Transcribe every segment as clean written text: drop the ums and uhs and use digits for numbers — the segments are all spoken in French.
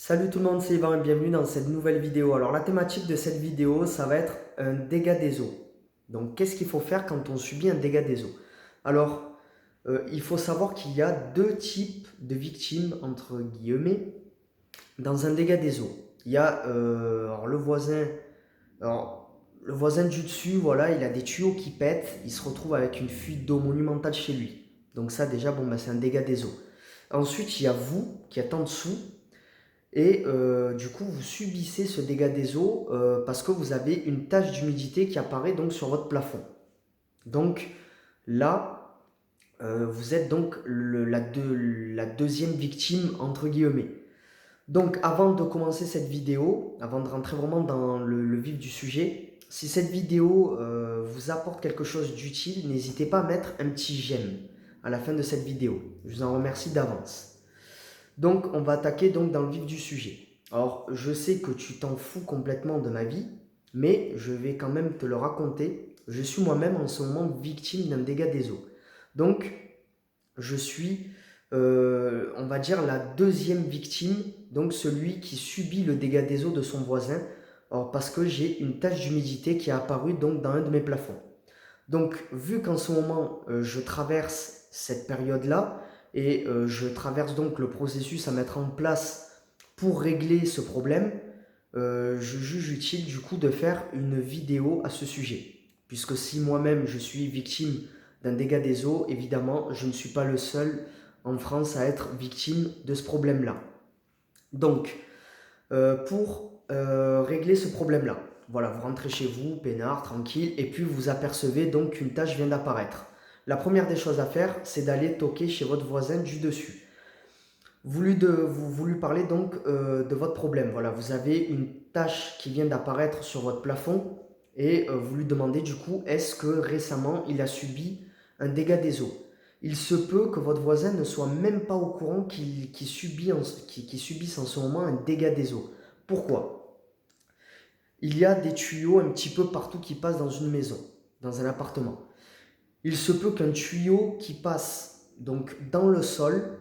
Salut tout le monde, c'est Yvan et bienvenue dans cette nouvelle vidéo. Alors la thématique de cette vidéo, ça va être un dégât des eaux. Donc qu'est-ce qu'il faut faire quand on subit un dégât des eaux? Alors il faut savoir qu'il y a deux types de victimes, entre guillemets, dans un dégât des eaux. Il y a le voisin du dessus, voilà, il a des tuyaux qui pètent, il se retrouve avec une fuite d'eau monumentale chez lui. Donc ça déjà, bon, c'est un dégât des eaux. Ensuite, il y a vous qui êtes en dessous et du coup, vous subissez ce dégât des eaux parce que vous avez une tache d'humidité qui apparaît donc sur votre plafond. Donc là, vous êtes donc la deuxième victime entre guillemets. Donc avant de commencer cette vidéo, avant de rentrer vraiment dans le vif du sujet, si cette vidéo vous apporte quelque chose d'utile, n'hésitez pas à mettre un petit j'aime à la fin de cette vidéo. Je vous en remercie d'avance. Donc, on va attaquer donc dans le vif du sujet. Alors, je sais que tu t'en fous complètement de ma vie, mais je vais quand même te le raconter. Je suis moi-même en ce moment victime d'un dégât des eaux. Donc, je suis, on va dire, la deuxième victime, donc celui qui subit le dégât des eaux de son voisin, alors parce que j'ai une tache d'humidité qui est apparue donc dans un de mes plafonds. Donc, vu qu'en ce moment, je traverse cette période-là et je traverse donc le processus à mettre en place pour régler ce problème, je juge utile du coup de faire une vidéo à ce sujet. Puisque si moi-même je suis victime d'un dégât des eaux, évidemment, je ne suis pas le seul en France à être victime de ce problème-là. Donc, pour régler ce problème-là. Voilà, vous rentrez chez vous, peinard, tranquille, et puis vous apercevez donc qu'une tâche vient d'apparaître. La première des choses à faire, c'est d'aller toquer chez votre voisin du dessus. Vous lui parlez donc de votre problème. Voilà, vous avez une tâche qui vient d'apparaître sur votre plafond et vous lui demandez du coup, est-ce que récemment il a subi un dégât des eaux? Il se peut que votre voisin ne soit même pas au courant qu'il subisse en ce moment un dégât des eaux. Pourquoi? Il y a des tuyaux un petit peu partout qui passent dans une maison, dans un appartement. Il se peut qu'un tuyau qui passe donc dans le sol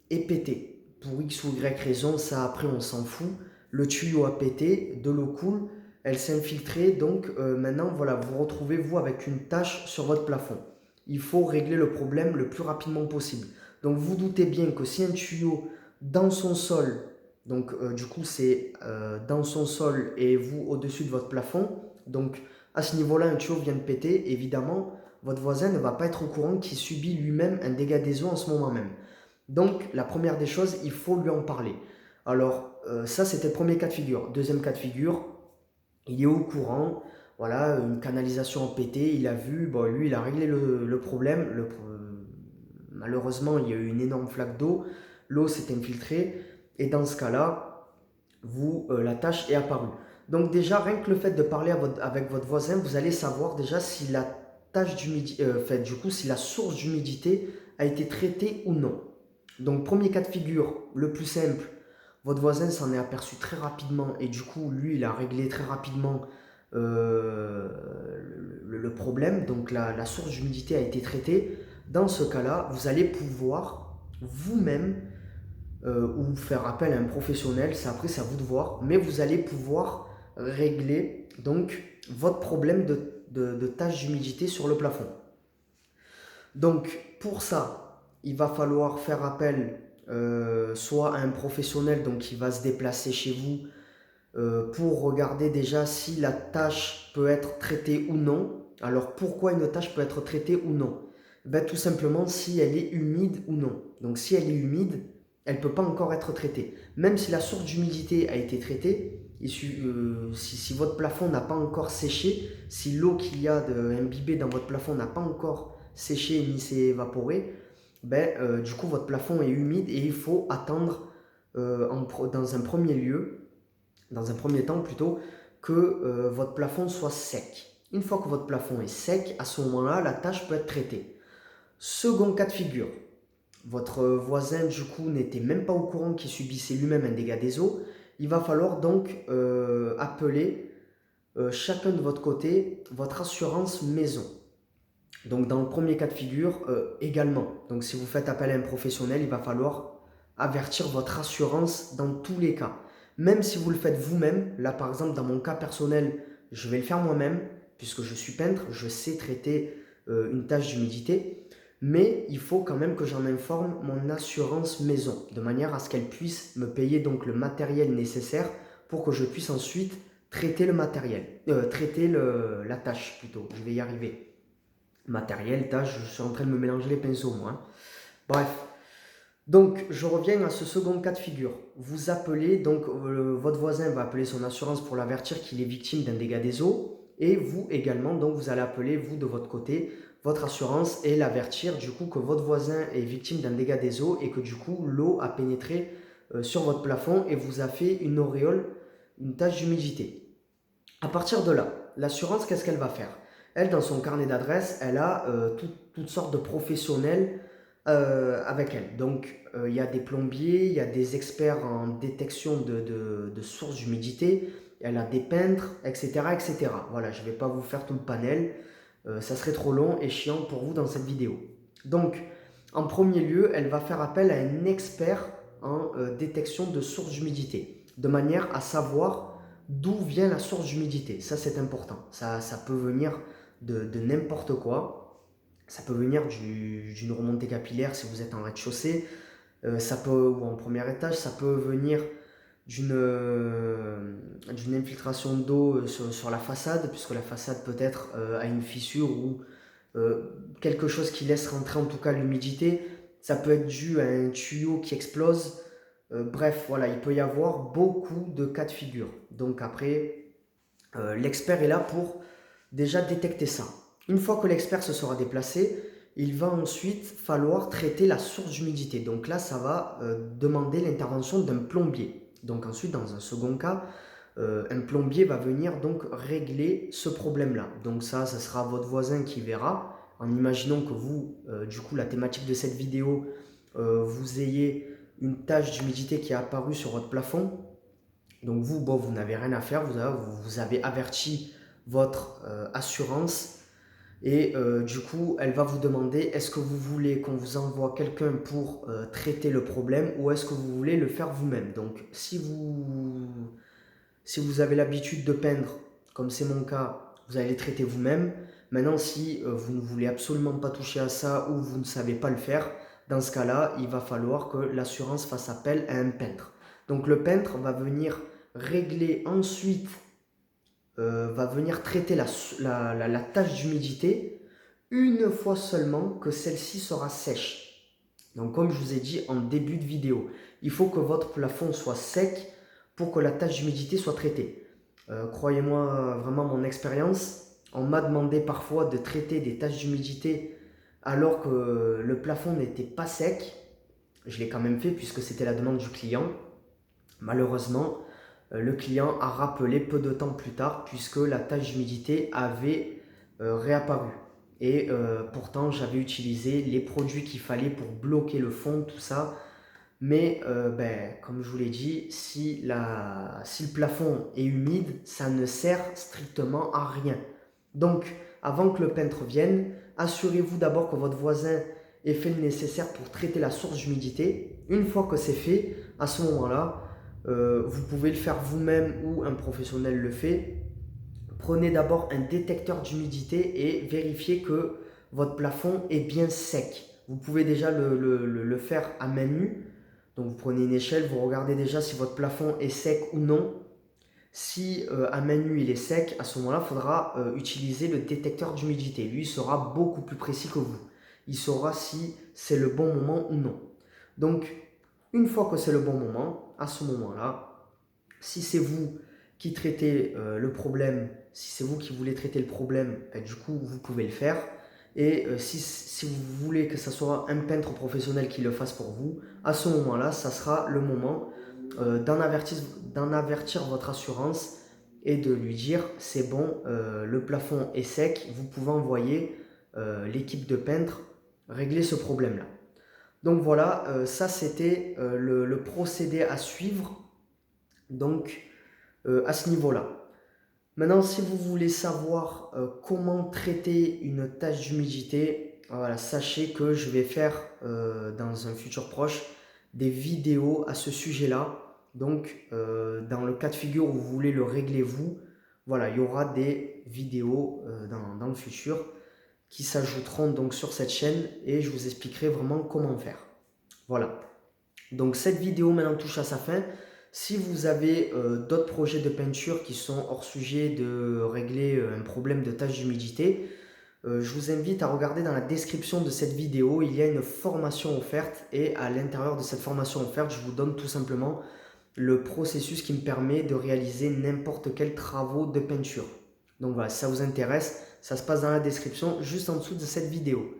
ait pété. Pour X ou Y raison, ça après on s'en fout. Le tuyau a pété, de l'eau coule, elle s'est infiltrée, donc maintenant voilà, vous retrouvez vous avec une tache sur votre plafond. Il faut régler le problème le plus rapidement possible. Donc vous doutez bien que si un tuyau dans son sol, donc du coup c'est dans son sol et vous au-dessus de votre plafond, donc à ce niveau-là un tuyau vient de péter, évidemment votre voisin ne va pas être au courant qu'il subit lui-même un dégât des eaux en ce moment même. Donc la première des choses, il faut lui en parler. Alors ça c'était le premier cas de figure. Deuxième cas de figure, il est au courant, voilà, une canalisation a pété, il a vu, bon, lui il a réglé le problème. Malheureusement, il y a eu une énorme flaque d'eau, l'eau s'est infiltrée, et dans ce cas-là, la tâche est apparue. Donc déjà, rien que le fait de parler avec votre voisin, vous allez savoir déjà si la tâche d'humidité, du coup, si la source d'humidité a été traitée ou non. Donc premier cas de figure, le plus simple, votre voisin s'en est aperçu très rapidement et du coup, lui, il a réglé très rapidement le problème. Donc la source d'humidité a été traitée. Dans ce cas-là, vous allez pouvoir vous-même ou faire appel à un professionnel, c'est après c'est à vous de voir, mais vous allez pouvoir régler donc votre problème de tache d'humidité sur le plafond. Donc pour ça, il va falloir faire appel soit à un professionnel donc qui va se déplacer chez vous pour regarder déjà si la tâche peut être traitée ou non. Alors pourquoi une tâche peut être traitée ou non? Ben, tout simplement si elle est humide ou non. Donc si elle est humide, elle ne peut pas encore être traitée. Même si la source d'humidité a été traitée, si votre plafond n'a pas encore séché, si l'eau qu'il y a imbibée dans votre plafond n'a pas encore séché ni s'est évaporée, ben, du coup votre plafond est humide et il faut attendre dans un premier lieu, dans un premier temps plutôt, que votre plafond soit sec. Une fois que votre plafond est sec, à ce moment-là, la tâche peut être traitée. Second cas de figure, votre voisin du coup n'était même pas au courant qu'il subissait lui-même un dégât des eaux. Il va falloir donc appeler chacun de votre côté votre assurance maison. Donc dans le premier cas de figure également. Donc si vous faites appel à un professionnel, il va falloir avertir votre assurance dans tous les cas. Même si vous le faites vous-même, là par exemple dans mon cas personnel, je vais le faire moi-même, puisque je suis peintre, je sais traiter une tache d'humidité, mais il faut quand même que j'en informe mon assurance maison, de manière à ce qu'elle puisse me payer donc le matériel nécessaire pour que je puisse ensuite traiter le matériel, la tâche plutôt, je vais y arriver. Matériel, tâche, je suis en train de me mélanger les pinceaux moi. Hein. Bref, donc je reviens à ce second cas de figure. Vous appelez, donc votre voisin va appeler son assurance pour l'avertir qu'il est victime d'un dégât des eaux, et vous également, donc vous allez appeler, vous de votre côté, votre assurance et l'avertir du coup que votre voisin est victime d'un dégât des eaux et que du coup l'eau a pénétré sur votre plafond et vous a fait une auréole, une tache d'humidité. À partir de là, l'assurance, qu'est-ce qu'elle va faire? Elle, dans son carnet d'adresses, elle a toutes sortes de professionnels avec elle. Donc, il y a des plombiers, il y a des experts en détection de sources d'humidité, elle a des peintres, etc., etc. Voilà, je ne vais pas vous faire tout le panel, ça serait trop long et chiant pour vous dans cette vidéo. Donc, en premier lieu, elle va faire appel à un expert en détection de sources d'humidité, de manière à savoir d'où vient la source d'humidité. Ça, c'est important. Ça peut venir de n'importe quoi. Ça peut venir d'une remontée capillaire si vous êtes en rez-de-chaussée, ou en premier étage. Ça peut venir d'une infiltration d'eau sur la façade, puisque la façade peut-être a une fissure ou quelque chose qui laisse rentrer en tout cas l'humidité. Ça peut être dû à un tuyau qui explose. Bref, voilà, il peut y avoir beaucoup de cas de figure. Donc après, l'expert est là pour déjà détecter ça. Une fois que l'expert se sera déplacé, il va ensuite falloir traiter la source d'humidité. Donc là, ça va demander l'intervention d'un plombier. Donc ensuite, dans un second cas, un plombier va venir donc régler ce problème-là. Donc ça sera votre voisin qui verra, en imaginant que vous, du coup, la thématique de cette vidéo, vous ayez une tache d'humidité qui est apparue sur votre plafond. Donc vous, bon, vous n'avez rien à faire, vous avez averti votre assurance et du coup, elle va vous demander est-ce que vous voulez qu'on vous envoie quelqu'un pour traiter le problème ou est-ce que vous voulez le faire vous-même. Donc si vous avez l'habitude de peindre, comme c'est mon cas, vous allez le traiter vous-même. Maintenant, si vous ne voulez absolument pas toucher à ça ou vous ne savez pas le faire, dans ce cas-là, il va falloir que l'assurance fasse appel à un peintre. Donc le peintre va venir régler ensuite, va venir traiter la tache d'humidité une fois seulement que celle-ci sera sèche. Donc comme je vous ai dit en début de vidéo, il faut que votre plafond soit sec pour que la tache d'humidité soit traitée. Croyez-moi, vraiment mon expérience, on m'a demandé parfois de traiter des taches d'humidité alors que le plafond n'était pas sec. Je l'ai quand même fait puisque c'était la demande du client. Malheureusement, le client a rappelé peu de temps plus tard puisque la tache d'humidité avait réapparu. Et pourtant, j'avais utilisé les produits qu'il fallait pour bloquer le fond, tout ça. Mais comme je vous l'ai dit, si le plafond est humide, ça ne sert strictement à rien. Donc, avant que le peintre vienne, assurez-vous d'abord que votre voisin ait fait le nécessaire pour traiter la source d'humidité. Une fois que c'est fait, à ce moment-là, vous pouvez le faire vous-même ou un professionnel le fait. Prenez d'abord un détecteur d'humidité et vérifiez que votre plafond est bien sec. Vous pouvez déjà le faire à main nue. Donc vous prenez une échelle, vous regardez déjà si votre plafond est sec ou non. Si à main nue il est sec, à ce moment-là, il faudra utiliser le détecteur d'humidité. Lui, il sera beaucoup plus précis que vous. Il saura si c'est le bon moment ou non. Donc, une fois que c'est le bon moment, à ce moment-là, si c'est vous qui traitez le problème, si c'est vous qui voulez traiter le problème, du coup, vous pouvez le faire. Et si vous voulez que ce soit un peintre professionnel qui le fasse pour vous, à ce moment-là, ça sera le moment d'en avertir votre assurance et de lui dire c'est bon, le plafond est sec, vous pouvez envoyer l'équipe de peintres régler ce problème-là. Donc voilà, ça c'était le procédé à suivre donc à ce niveau-là. Maintenant, si vous voulez savoir comment traiter une tache d'humidité, voilà, sachez que je vais faire dans un futur proche des vidéos à ce sujet-là. Donc, dans le cas de figure où vous voulez le régler vous, voilà, il y aura des vidéos dans le futur qui s'ajouteront donc sur cette chaîne et je vous expliquerai vraiment comment faire. Voilà. Donc cette vidéo maintenant touche à sa fin. Si vous avez d'autres projets de peinture qui sont hors sujet de régler un problème de tache d'humidité, je vous invite à regarder dans la description de cette vidéo, il y a une formation offerte et à l'intérieur de cette formation offerte, je vous donne tout simplement le processus qui me permet de réaliser n'importe quel travaux de peinture. Donc voilà, si ça vous intéresse, ça se passe dans la description juste en dessous de cette vidéo.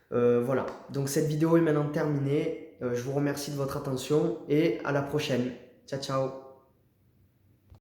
Voilà, donc cette vidéo est maintenant terminée. Je vous remercie de votre attention et à la prochaine. Ciao, ciao.